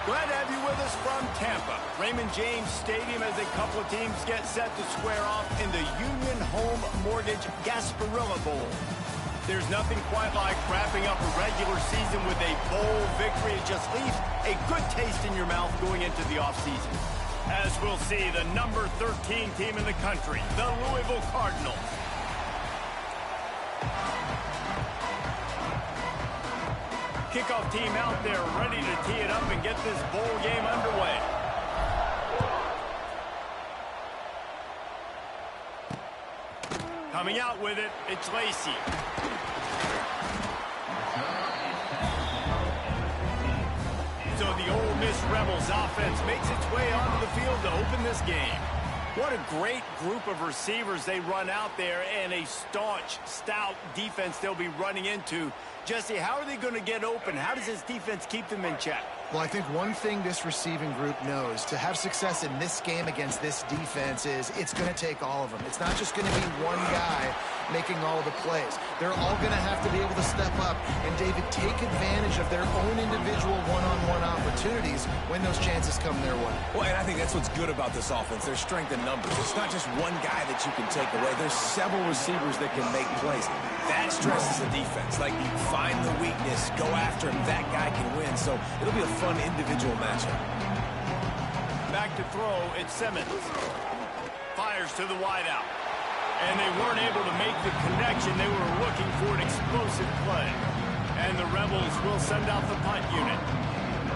Glad to have you with us from Tampa. Raymond James Stadium as a couple of teams get set to square off in the Union Home Mortgage Gasparilla Bowl. There's nothing quite like wrapping up a regular season with a bowl victory. It just leaves a good taste in your mouth going into the offseason. As we'll see, the number 13 team in the country, the Louisville Cardinals. Kickoff team out there ready to tee it up and get this bowl game underway. Coming out with it, it's Lacey. So the Ole Miss Rebels offense makes its way onto the field to open this game. What a great group of receivers they run out there, and a staunch, stout defense they'll be running into. Jesse, how are they going to get open? How does this defense keep them in check? Well, I think one thing this receiving group knows, to have success in this game against this defense, is it's going to take all of them. It's not just going to be one guy making all of the plays. They're all going to have to be able to step up and, David, take advantage of their own individual one-on-one opportunities when those chances come their way. Well, and I think that's what's good about this offense, their strength in numbers. It's not just one guy that you can take away. There's several receivers that can make plays. That stresses the defense. Like, you find the weakness, go after him, that guy can win. So it'll be a fun individual matchup. Back to throw, it's Simmons. Fires to the wideout. And they weren't able to make the connection. They were looking for an explosive play. And the Rebels will send out the punt unit.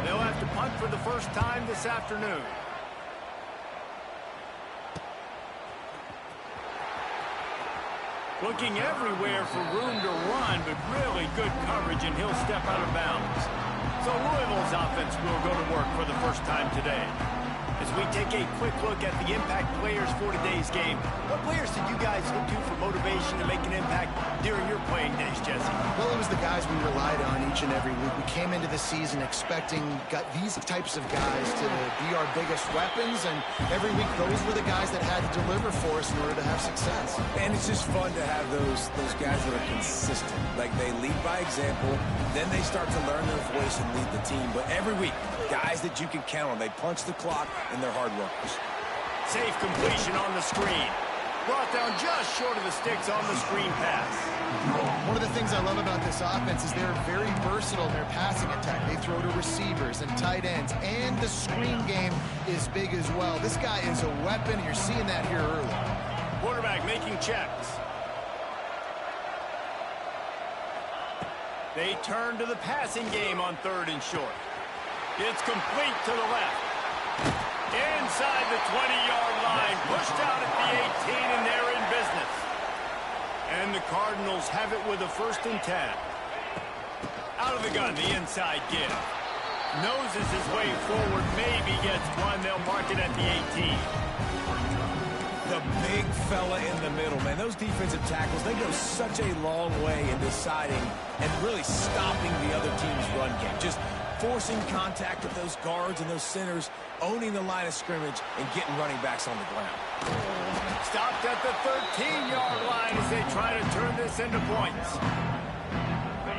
They'll have to punt for the first time this afternoon. Looking everywhere for room to run, but really good coverage, and he'll step out of bounds. So Louisville's offense will go to work for the first time today. As we take a quick look at the impact players for today's game, what players did you guys look to for motivation to make an impact during your playing days, Jesse? Well, it was the guys we relied on each and every week. We came into the season expecting these types of guys to be our biggest weapons, and every week those were the guys that had to deliver for us in order to have success. And it's just fun to have those guys that are consistent. Like, they lead by example, then they start to learn their voice and lead the team. But every week, guys that you can count on. They punch the clock, and they're hard workers. Safe completion on the screen. Brought down just short of the sticks on the screen pass. One of the things I love about this offense is they're very versatile in their passing attack. They throw to receivers and tight ends, and the screen game is big as well. This guy is a weapon, and you're seeing that here early. Quarterback making checks. They turn to the passing game on 3rd and short. It's complete to the left. Inside the 20-yard line, pushed out at the 18, and they're in business. And the Cardinals have it with a 1st and 10. Out of the gun, the inside give. Noses his way forward, maybe gets one. They'll mark it at the 18. The big fella in the middle, man. Those defensive tackles, they go such a long way in deciding and really stopping the other team's run game. Just forcing contact with those guards and those centers, owning the line of scrimmage, and getting running backs on the ground. Stopped at the 13-yard line as they try to turn this into points.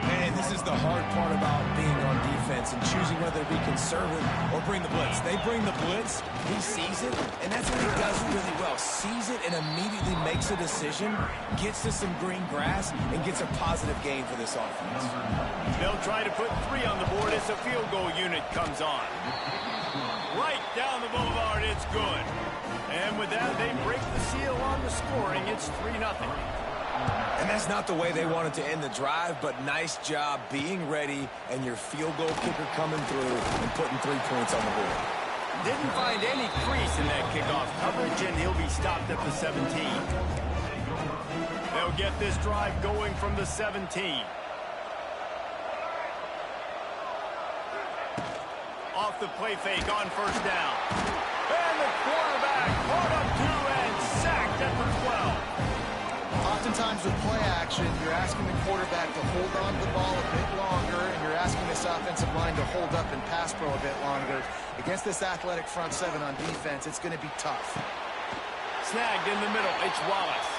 And this is the hard part about being on defense and choosing whether to be conservative or bring the blitz. They bring the blitz, he sees it, and that's what he does really well. Sees it and immediately makes a decision, gets to some green grass, and gets a positive gain for this offense. They'll try to put 3 on the board as the field goal unit comes on. Right down the boulevard, it's good. And with that, they break the seal on the scoring. It's 3-0. And that's not the way they wanted to end the drive, but nice job being ready and your field goal kicker coming through and putting 3 points on the board. Didn't find any crease in that kickoff coverage, and he'll be stopped at the 17. They'll get this drive going from the 17. Off the play fake on 1st down. And the quarterback caught up 2 and sacked at the 12. Oftentimes with play action, you're asking the quarterback to hold on to the ball a bit longer, and you're asking this offensive line to hold up and pass pro a bit longer. Against this athletic front 7 on defense, it's going to be tough. Snagged in the middle, it's Wallace.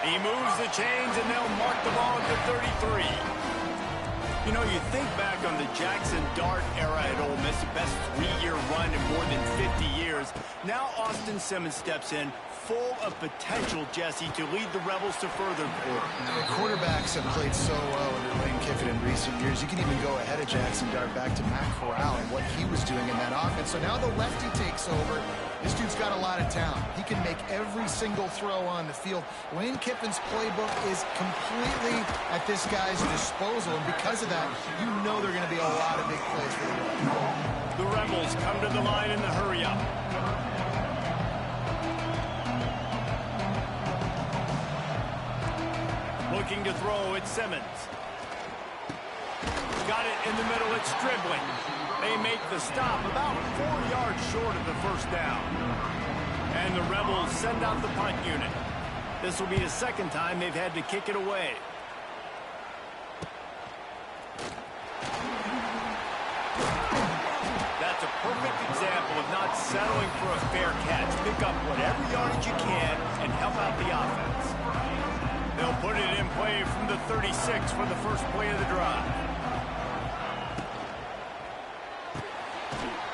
He moves the chains, and they'll mark the ball at the 33. You know, you think back on the Jackson Dart era at Ole Miss, the best 3-year run in more than 50 years. Now Austin Simmons steps in, full of potential, Jesse, to lead the Rebels to further glory. The quarterbacks have played so well under Lane Kiffin in recent years. You can even go ahead of Jackson Dart back to Matt Corral and what he was doing in that offense. So now the lefty takes over. This dude's got a lot of talent. He can make every single throw on the field. Lane Kiffin's playbook is completely at this guy's disposal, and because of that, you know there are going to be a lot of big plays for the Rebels. The Rebels come to the line in the hurry-up. Looking to throw, it's Simmons. Got it in the middle, it's dribbling. They make the stop about 4 yards short of the first down. And the Rebels send out the punt unit. This will be the second time they've had to kick it away. That's a perfect example of not settling for a fair catch. Pick up whatever yardage you can and help out the offense. They'll put it in play from the 36 for the first play of the drive.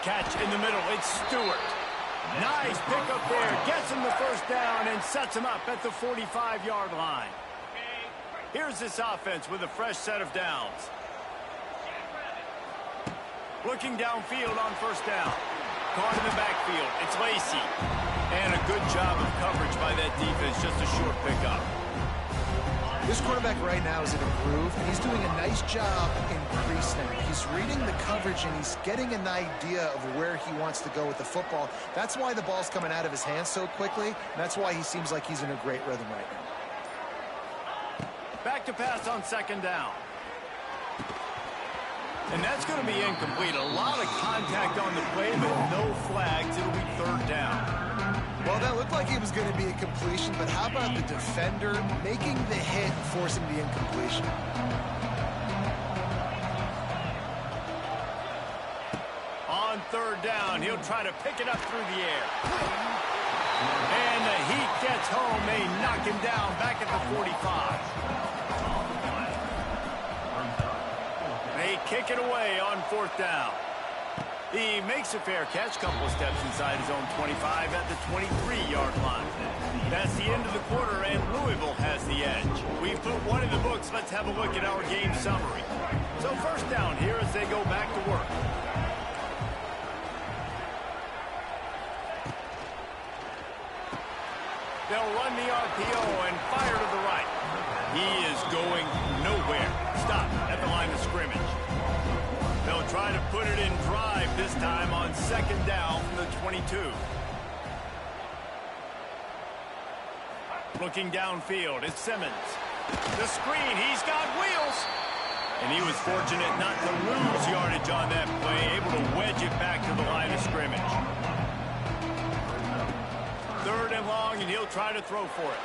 Catch in the middle, it's Stewart. Nice pickup there, gets him the first down and sets him up at the 45-yard line. Here's this offense with a fresh set of downs. Looking downfield on first down. Caught in the backfield, it's Lacey. And a good job of coverage by that defense, just a short pickup. This quarterback right now is in a groove, and he's doing a nice job in pre-snap. He's reading the coverage, and he's getting an idea of where he wants to go with the football. That's why the ball's coming out of his hands so quickly, and that's why he seems like he's in a great rhythm right now. Back to pass on second down. And that's going to be incomplete. A lot of contact on the play, but no flags. It'll be third down. Well, that looked like it was going to be a completion, but how about the defender making the hit and forcing the incompletion? On third down, he'll try to pick it up through the air. And the Heat gets home. They knock him down back at the 45. They kick it away on fourth down. He makes a fair catch, couple of steps inside his own 25 at the 23-yard line. That's the end of the quarter, and Louisville has the edge. We've put one in the books. Let's have a look at our game summary. So first down here as they go back to work. They'll run the RPO and fire to the right. He is going nowhere. Stop at the line of scrimmage. They'll try to put it in drive this time on second down from the 22. Looking downfield, it's Simmons. The screen, he's got wheels. And he was fortunate not to lose yardage on that play, able to wedge it back to the line of scrimmage. Third and long, and he'll try to throw for it.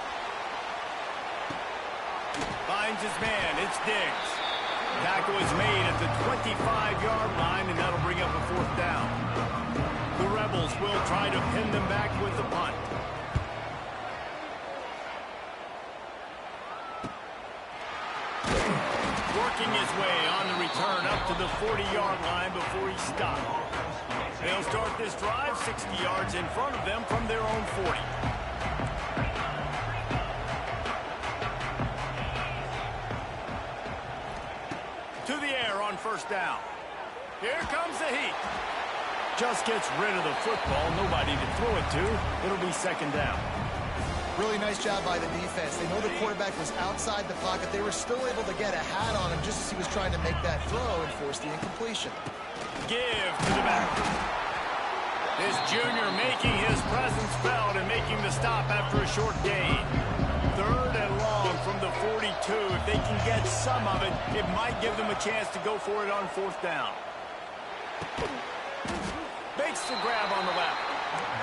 Finds his man, it's Diggs. Tackle is made at the 25-yard line, and that'll bring up a fourth down. The Rebels will try to pin them back with the punt. Working his way on the return up to the 40-yard line before he stopped. They'll start this drive 60 yards in front of them from their own 40. To the air on first down. Here comes the Heat. Just gets rid of the football. Nobody to throw it to. It'll be second down. Really nice job by the defense. They know the quarterback was outside the pocket. They were still able to get a hat on him just as he was trying to make that throw and force the incompletion. Give to the back. This junior making his presence felt and making the stop after a short gain. Third and long from the 42. If they can get some of it, it might give them a chance to go for it on fourth down. Makes the grab on the left.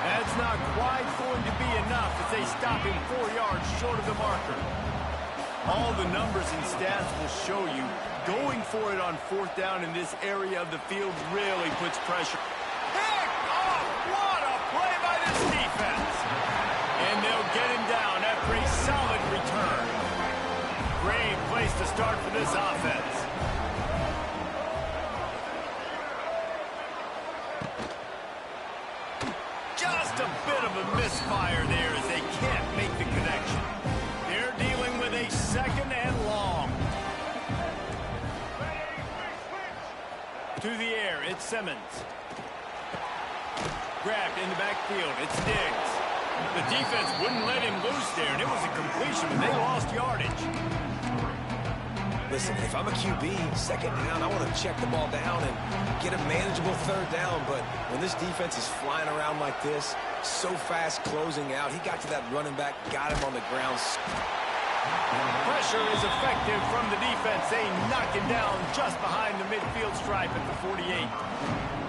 That's not quite going to be enough as they stop him 4 yards short of the marker. All the numbers and stats will show you going for it on fourth down in this area of the field really puts pressure. Pick off! What a play by this defense! And they'll get him down after a solid return. Great place to start for this offense. misfire there as they can't make the connection. They're dealing with a second and long. To the air, it's Simmons. Grabbed in the backfield, it's Diggs. The defense wouldn't let him loose there, and it was a completion, but they lost yardage. Listen, if I'm a QB, second down, I want to check the ball down and get a manageable third down. But when this defense is flying around like this, so fast closing out, he got to that running back, got him on the ground. Pressure is effective from the defense. They knock him down just behind the midfield stripe at the 48.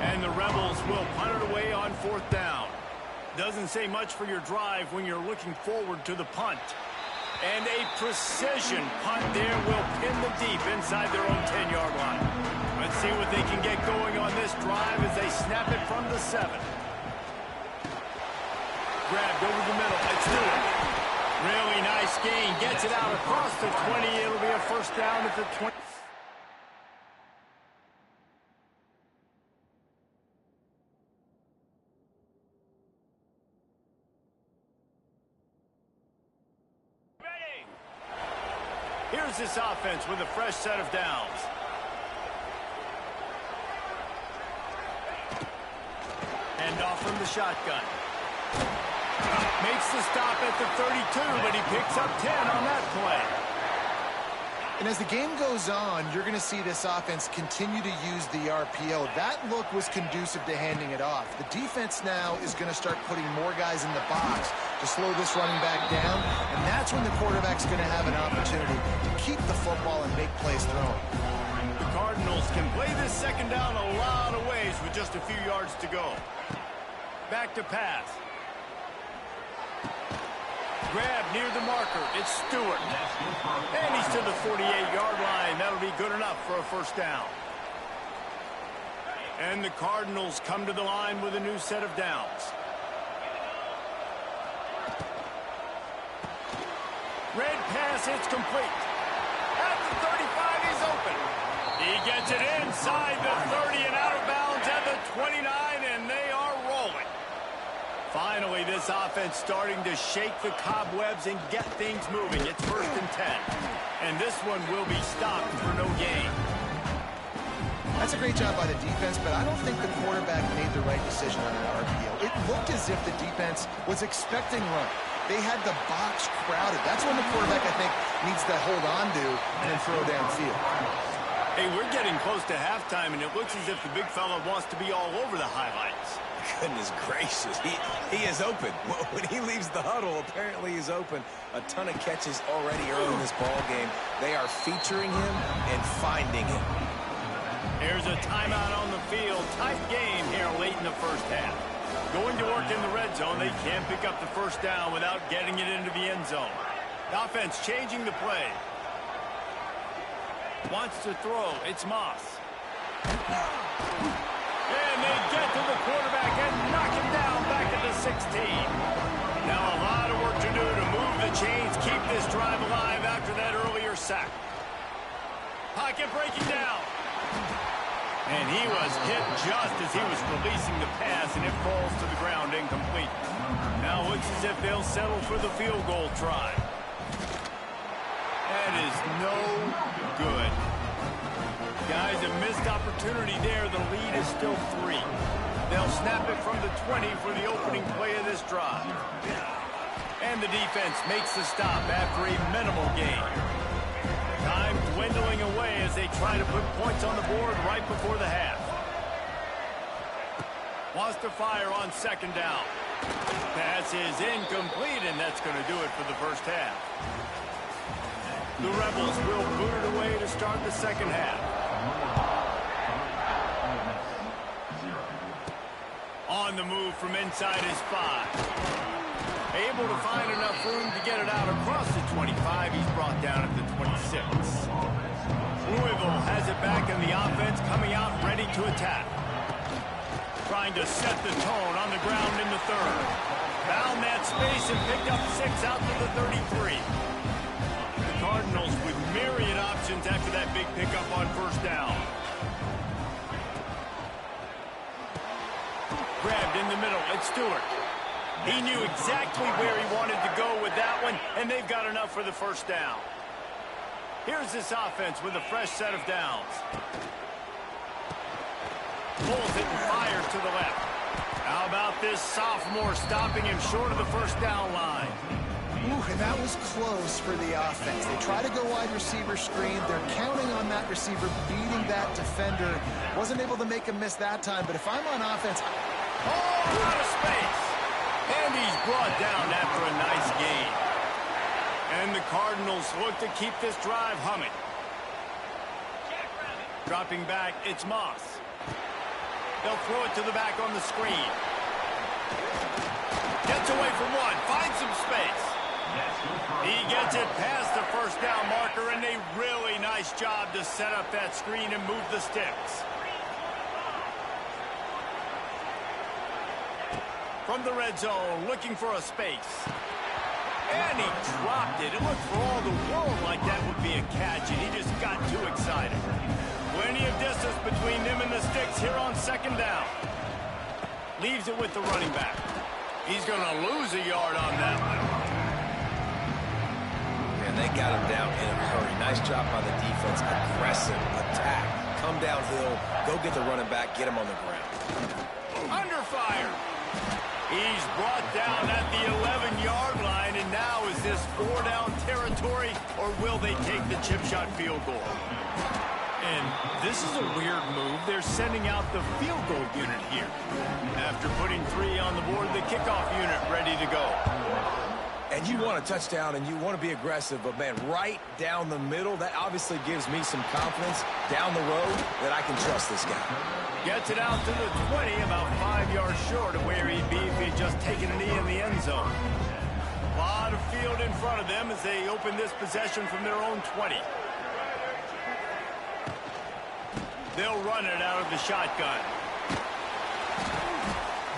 And the Rebels will punt it away on fourth down. Doesn't say much for your drive when you're looking forward to the punt. And a precision punt there will pin them deep inside their own 10-yard line. Let's see what they can get going on this drive as they snap it from the 7. Grabbed over the middle. It's Stewart. Really nice gain. Gets it out across the 20. It'll be a first down at the 20. Here's this offense with a fresh set of downs. Hand off from the shotgun. Makes the stop at the 32, but he picks up 10 on that play. And as the game goes on, you're going to see this offense continue to use the RPO. That look was conducive to handing it off. The defense now is going to start putting more guys in the box to slow this running back down, and that's when the quarterback's going to have an opportunity to keep the football and make plays thrown. The Cardinals can play this second down a lot of ways with just a few yards to go. Back to pass. Grab near the marker. It's Stewart. And he's to the 48-yard line. That'll be good enough for a first down. And the Cardinals come to the line with a new set of downs. Red pass, it's complete. At the 35, he's open. He gets it inside the 30 and out of bounds at the 29, and they are rolling. Finally, this offense starting to shake the cobwebs and get things moving. It's 1st and 10. And this one will be stopped for no gain. That's a great job by the defense, but I don't think the quarterback made the right decision on that RPO. It looked as if the defense was expecting run. They had the box crowded. That's when the quarterback, I think, needs to hold on to and then throw downfield. Hey, we're getting close to halftime, and it looks as if the big fella wants to be all over the highlights. Goodness gracious, he is open. When he leaves the huddle, apparently he's open. A ton of catches already early in this ball game. They are featuring him and finding him. Here's a timeout on the field. Tight game here late in the first half. Going to work in the red zone. They can't pick up the first down without getting it into the end zone. The offense changing the play. Wants to throw. It's Moss. And they get to the quarterback and knock him down back at the 16. Now a lot of work to do to move the chains, keep this drive alive after that earlier sack. Pocket breaking down. And he was hit just as he was releasing the pass, and it falls to the ground incomplete. Now looks as if they'll settle for the field goal try. That is no good. Guys, a missed opportunity there. The lead is still 3. They'll snap it from the 20 for the opening play of this drive. And the defense makes the stop after a minimal gain. Time dwindling away as they try to put points on the board right before the half. Wants to fire on second down. Pass is incomplete, and that's going to do it for the first half. The Rebels will boot it away to start the second half. On the move from inside his 5. Able to find enough room to get it out across the 25. He's brought down at the 26. Louisville has it back in the offense, coming out ready to attack. Trying to set the tone on the ground in the 3rd. Found that space and picked up 6 out to the 33. The Cardinals with myriad options after that big pickup on first down. Grabbed in the middle. It's Stewart. He knew exactly where he wanted to go with that one, and they've got enough for the first down. Here's this offense with a fresh set of downs. Pulls it and fires to the left. How about this sophomore stopping him short of the first down line? Ooh, and that was close for the offense. They try to go wide receiver screen. They're counting on that receiver beating that defender. Wasn't able to make him miss that time, but if I'm on offense... Oh, out of space. And he's brought down after a nice gain. And the Cardinals look to keep this drive humming. Dropping back, it's Moss. They'll throw it to the back on the screen. Gets away from one, finds some space. He gets it past the first down marker, and a really nice job to set up that screen and move the sticks. From the red zone, looking for a space. And he dropped it. It looked for all the world like that would be a catch, and he just got too excited. Plenty of distance between them and the sticks here on second down. Leaves it with the running back. He's going to lose a yard on that one. And they got him down in a hurry. Nice job by the defense. Aggressive attack. Come downhill. Go get the running back. Get him on the ground. Under fire. He's brought down at the 11-yard line, and now is this 4-down territory, or will they take the chip shot field goal? And this is a weird move. They're sending out the field goal unit here. After putting 3 on the board, the kickoff unit ready to go. And you want a touchdown, and you want to be aggressive, but, man, right down the middle, that obviously gives me some confidence down the road that I can trust this guy. Gets it out to the 20, about 5 yards short of where he'd be if he'd just taken a knee in the end zone. A lot of field in front of them as they open this possession from their own 20. They'll run it out of the shotgun.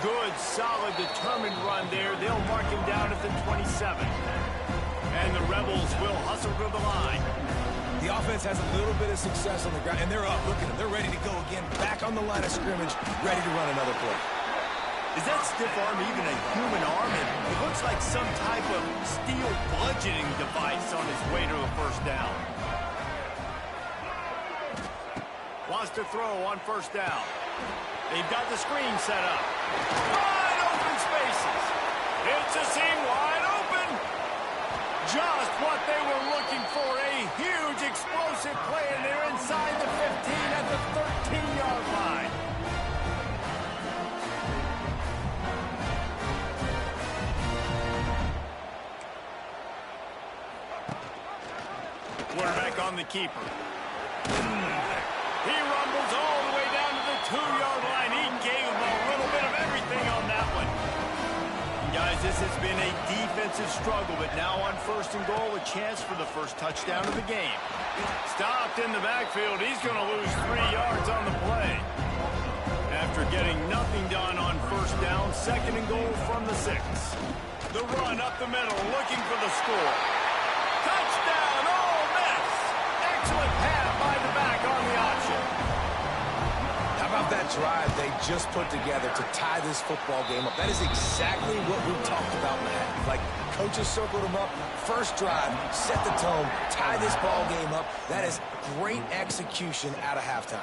Good, solid, determined run there. They'll mark him down at the 27. And the Rebels will hustle to the line. The offense has a little bit of success on the ground, and they're up. Look at them. They're ready to go again. Back on the line of scrimmage, ready to run another play. Is that stiff arm even a human arm? It looks like some type of steel bludgeoning device on his way to a first down. Wants to throw on first down. They've got the screen set up. Wide open spaces. It's a seam wide open. Just what they were looking for. A huge explosive play, and they're inside the 15 at the 13-yard line. Quarterback on the keeper. He rumbles all the way down to the 2-yard line. He gave him a little bit of everything on that one. Guys, this has been a defensive struggle, but now on first and goal, a chance for the first touchdown of the game. Stopped in the backfield. He's going to lose 3 yards on the play. After getting nothing done on first down, second and goal from the 6. The run up the middle, looking for the score. Touchdown, Ole Miss! Excellent pass by the back on the option. How about that drive they just put together to tie this football game up? That is exactly what we talked about in the half. Like, coaches circled them up. First drive, set the tone, tie this ball game up. That is great execution out of halftime.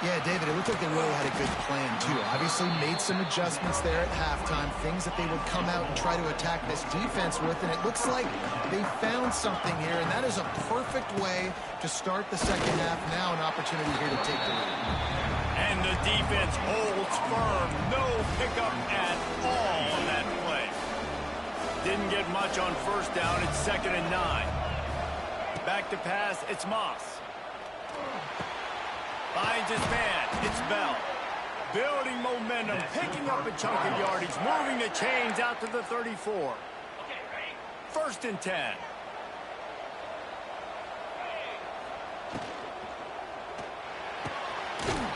Yeah, David, it looked like they really had a good plan, too. Obviously made some adjustments there at halftime, things that they would come out and try to attack this defense with, and it looks like they found something here, and that is a perfect way to start the second half. Now an opportunity here to take the lead. And the defense holds firm. No pickup at all on that play. Didn't get much on first down. It's 2nd and 9. Back to pass. It's Moss. Finds his man. It's Bell. Building momentum. Picking up a chunk of yardage. Moving the chains out to the 34. 1st and 10.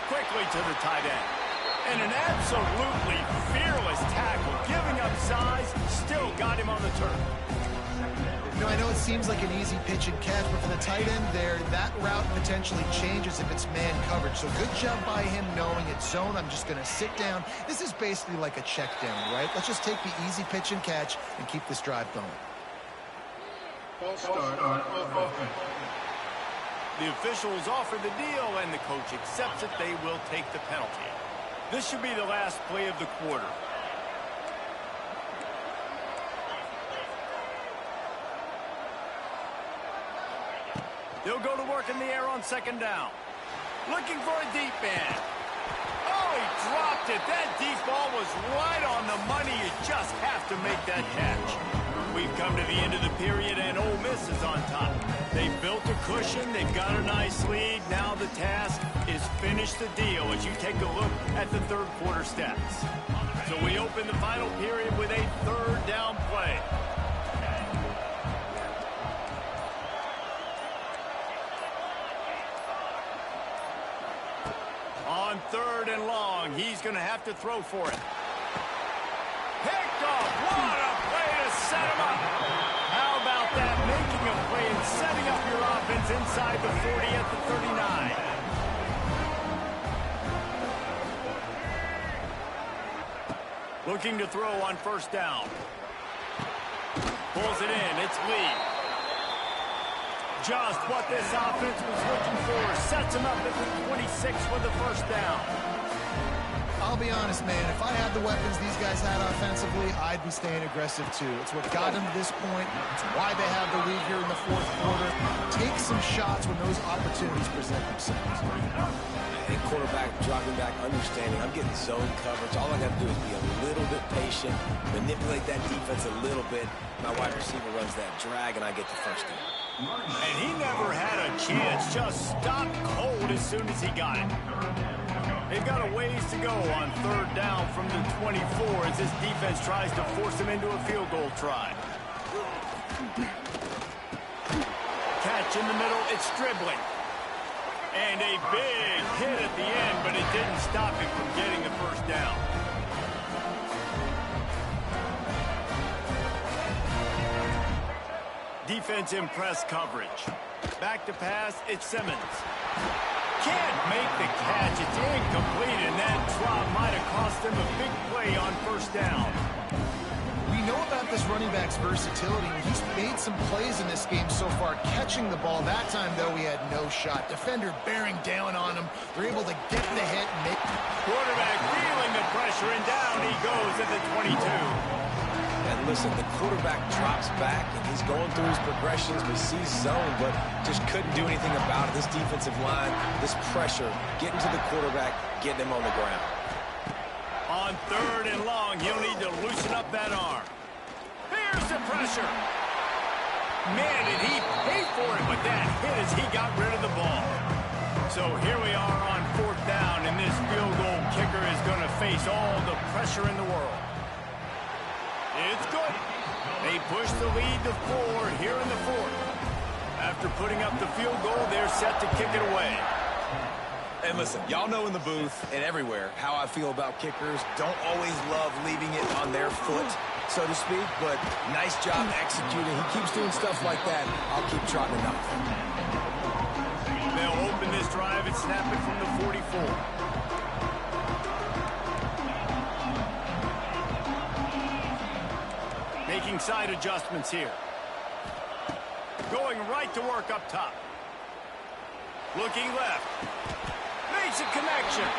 Quickly to the tight end. And an absolutely fearless tackle. Giving up size, still got him on the turf. You know, I know it seems like an easy pitch and catch, but for the tight end there, that route potentially changes if it's man coverage. So good job by him knowing it's zone. I'm just going to sit down. This is basically like a check down, right? Let's just take the easy pitch and catch and keep this drive going. Start on offense. The officials offer the deal, and the coach accepts it. They will take the penalty. This should be the last play of the quarter. They'll go to work in the air on second down. Looking for a deep man. Oh, he dropped it. That deep ball was right on the money. You just have to make that catch. We've come to the end of the period, and Ole Miss is on top. They've built a cushion. They've got a nice lead. Now the task is finish the deal as you take a look at the third quarter stats. So we open the final period with a third down play. On third and long, he's going to have to throw for it. Picked off. What a play to set him up. How about that? Making a play and setting up your offense inside the 40 at the 39. Looking to throw on first down. Pulls it in. It's Lee. Just what this offense was looking for. Sets him up at the 26 for the first down. I'll be honest, man. If I had the weapons these guys had offensively, I'd be staying aggressive too. It's what got them to this point. It's why they have the lead here in the fourth quarter. Take some shots when those opportunities present themselves. And quarterback dropping back, understanding I'm getting zone coverage. All I got to do is be a little bit patient, manipulate that defense a little bit. My wide receiver runs that drag, and I get the first down. And he never had a chance. Just stopped cold as soon as he got it. They've got a ways to go on third down from the 24 as this defense tries to force him into a field goal try. Catch in the middle. It's dribbling. And a big hit at the end, but it didn't stop him from getting the first down. Defense in press coverage. Back to pass, it's Simmons. Can't make the catch, it's incomplete, and that drop might have cost him a big play on first down. We know about this running back's versatility. He's made some plays in this game so far, catching the ball. That time, though, he had no shot. Defender bearing down on him. They're able to get the hit and make... Quarterback feeling the pressure, and down he goes at the 22. And listen, the quarterback drops back, and he's going through his progressions. We see zone, but just couldn't do anything about it. This defensive line, this pressure, getting to the quarterback, getting him on the ground. On third and long, he'll need to loosen up that arm. Here's the pressure. Man, did he pay for it, but that hit as he got rid of the ball. So here we are on fourth down, and this field goal kicker is going to face all the pressure in the world. It's good. They push the lead to 4 here in the fourth. After putting up the field goal, they're set to kick it away. And listen, y'all know in the booth and everywhere how I feel about kickers. Don't always love leaving it on their foot, so to speak, but nice job executing. He keeps doing stuff like that. I'll keep trotting it up. They'll open this drive and snap it from the 44. Making side adjustments here. Going right to work up top. Looking left. Makes a connection.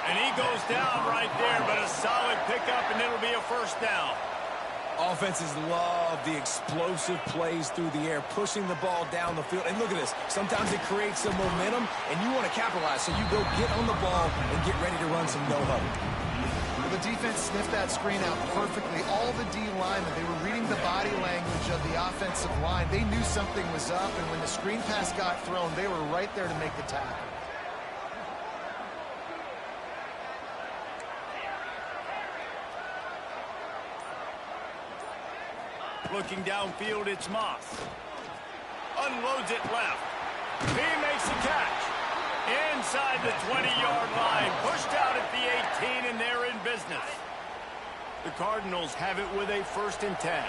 And he goes down right there, but a solid pickup, and it'll be a first down. Offenses love the explosive plays through the air, pushing the ball down the field. And look at this. Sometimes it creates some momentum, and you want to capitalize. So you go get on the ball and get ready to run some no-huddle. The defense sniffed that screen out perfectly. All the D linemen, they were reading the body language of the offensive line. They knew something was up, and when the screen pass got thrown, they were right there to make the tackle. Looking downfield, it's Moss. Unloads it left. He makes the catch. Inside the 20-yard line. Pushed out at the 18, and they're in business. The Cardinals have it with a 1st and 10.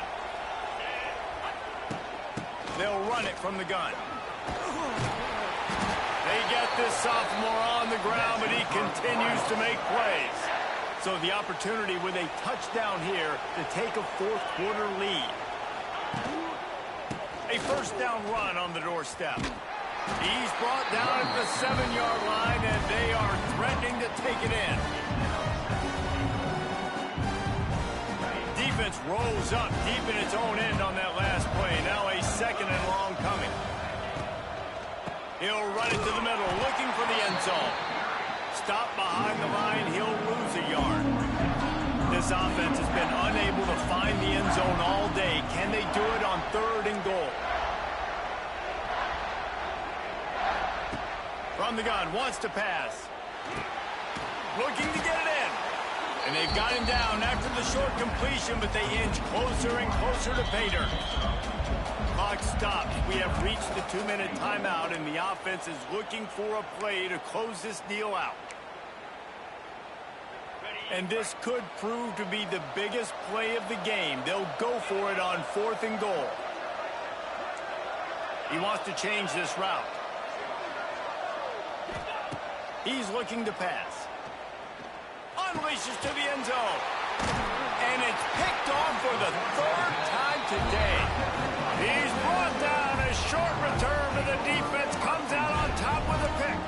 They'll run it from the gun. They get this sophomore on the ground, but he continues to make plays. So the opportunity with a touchdown here to take a fourth quarter lead. A first down run on the doorstep. He's brought down at the 7-yard line, and they are threatening to take it in. Defense rolls up deep in its own end on that last play. Now a second and long coming. He'll run it to the middle, looking for the end zone. Stop behind the line, he'll lose a yard. This offense has been unable to find the end zone all day. Can they do it on 3rd and goal? From the gun, wants to pass. Looking to get it in. And they've got him down after the short completion, but they inch closer and closer to pay dirt. Clock stops. We have reached the 2-minute timeout, and the offense is looking for a play to close this deal out. And this could prove to be the biggest play of the game. They'll go for it on 4th and goal. He wants to change this route. He's looking to pass. Unleashes to the end zone. And it's picked off for the 3rd time today. He's brought down. A short return, but the defense comes out on top with a pick.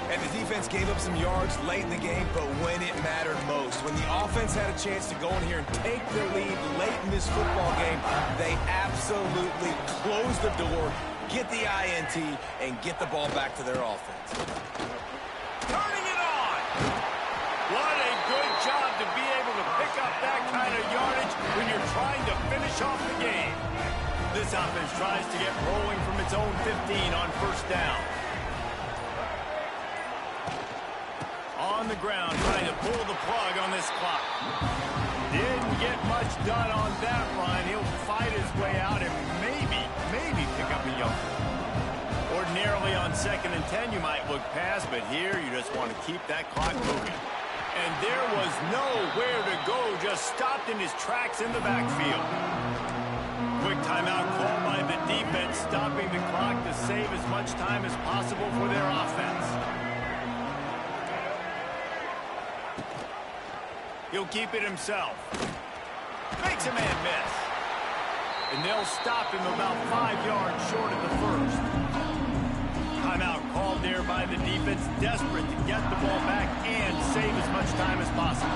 And the defense gave up some yards late in the game, but when it mattered most, when the offense had a chance to go in here and take the lead late in this football game, they absolutely closed the door, get the INT, and get the ball back to their offense. Turning it on! What a good job to be able to pick up that kind of yardage when you're trying to finish off the game. This offense tries to get rolling from its own 15 on 1st down. On the ground, trying to pull the plug on this clock. Didn't get much done on that run. He'll fight his way out and maybe pick up a yard. Ordinarily on 2nd and 10, you might look past, but here you just want to keep that clock moving. And there was nowhere to go, just stopped in his tracks in the backfield. Quick timeout called by the defense, stopping the clock to save as much time as possible for their offense. He'll keep it himself. Makes a man miss. And they'll stop him about 5 yards short of the 1st. Timeout called there by the defense, desperate to get the ball back and save as much time as possible.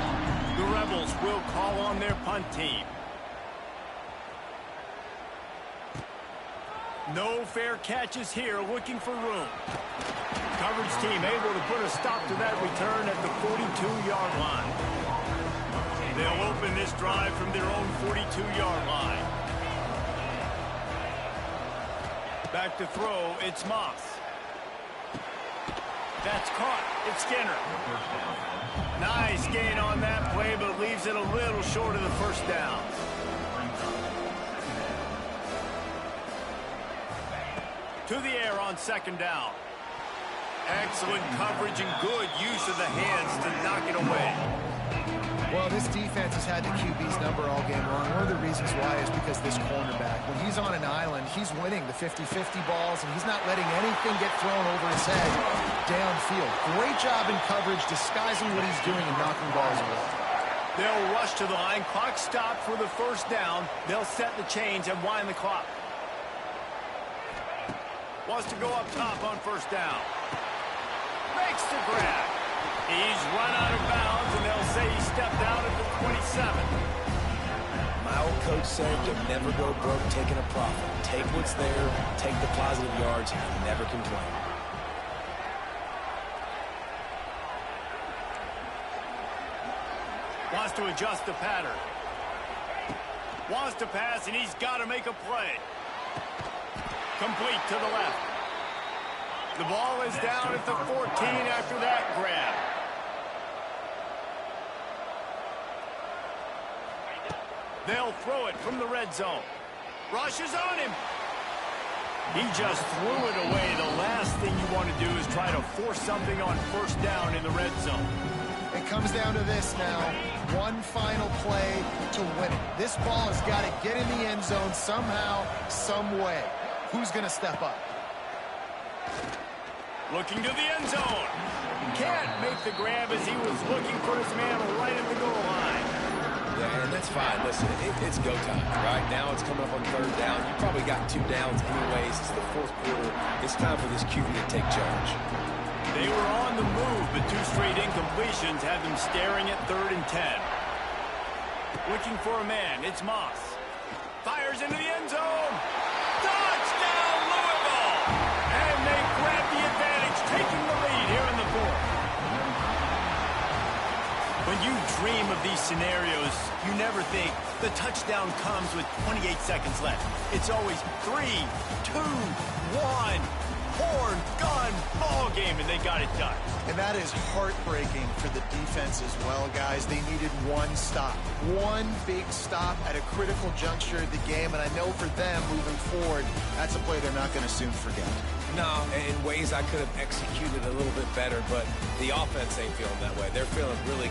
The Rebels will call on their punt team. No fair catches here, looking for room. Coverage team able to put a stop to that return at the 42-yard line. They'll open this drive from their own 42-yard line. Back to throw, it's Moss. That's caught, it's Skinner. Nice gain on that play, but leaves it a little short of the 1st down. To the air on 2nd down. Excellent coverage and good use of the hands to knock it away. Well, this defense has had the QB's number all game long. One of the reasons why is because this cornerback, when he's on an island, he's winning the 50-50 balls, and he's not letting anything get thrown over his head downfield. Great job in coverage, disguising what he's doing and knocking balls away. They'll rush to the line. Clock stopped for the 1st down. They'll set the chains and wind the clock. Wants to go up top on 1st down. Makes the grab. He's run out of bounds, and they'll say he stepped out at the 27. My old coach said you'll never go broke taking a profit. Take what's there, take the positive yards, and never complain. Wants to adjust the pattern. Wants to pass, and he's got to make a play. Complete to the left. The ball is down at the 14 after that grab. They'll throw it from the red zone. Rush is on him. He just threw it away. The last thing you want to do is try to force something on 1st down in the red zone. It comes down to this now. One final play to win it. This ball has got to get in the end zone somehow, some way. Who's going to step up? Looking to the end zone. Can't make the grab as he was looking for his man right at the goal line. Yeah, and that's fine. Listen, it's go time, right? Now it's coming up on third down. You probably got 2 downs anyways. It's the fourth quarter. It's time for this QB to take charge. They were on the move, but 2 straight incompletions had them staring at 3rd and 10. Looking for a man. It's Moss. Fires into the end zone. Touchdown, Louisville! And they grab the advantage, taking the lead here in the 4th. When you dream of these scenarios, you never think the touchdown comes with 28 seconds left. It's always 3, 2, 1, horn, gun, ball game, and they got it done. And that is heartbreaking for the defense as well, guys. They needed one stop, one big stop at a critical juncture of the game, and I know for them moving forward, that's a play they're not going to soon forget. No, in ways I could have executed a little bit better, but the offense ain't feeling that way. They're feeling really